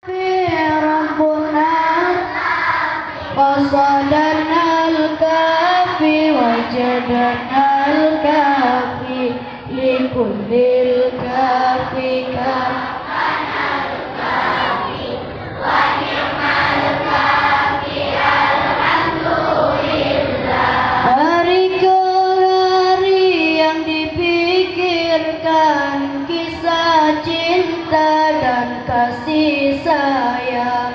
ربنا قصدنا الكافي وجدنا الكافي لكل الكافي كافنا الكافي ونعم الكافي الحمد لله. Hari ke hari yang dipikirkan kisah cinta dan kasih sayang,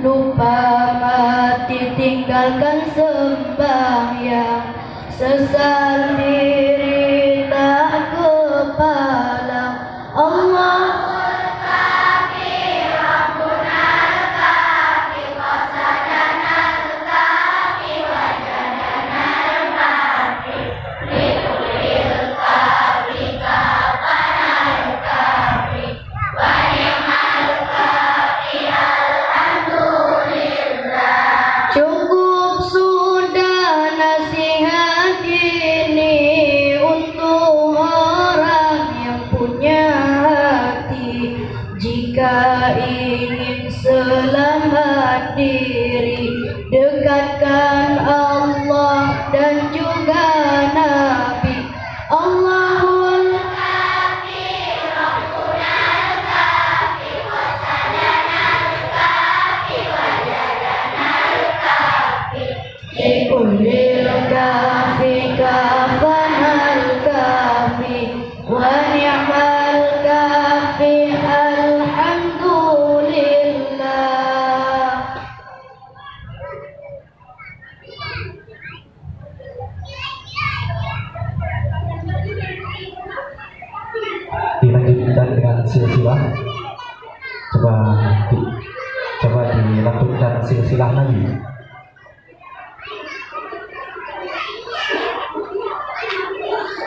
lupa mati tinggalkan sembahyang, sesal diri tak kepalang. Allah cukup sudah nasihat ini untuk orang yang punya hati. Jika ingin selamat diri, dekatkan Allah dan juga Nabi. Allahul Kafi, Rabbunal Kafi, Wasadanal Kafi, Wajadanal Kafi, Likulil Kafi, Kafanal Kafi, wa ni'mal Kafi, alhamdulillah. Dilanjutkan dengan silsilah. Coba dilakukan silsilah lagi.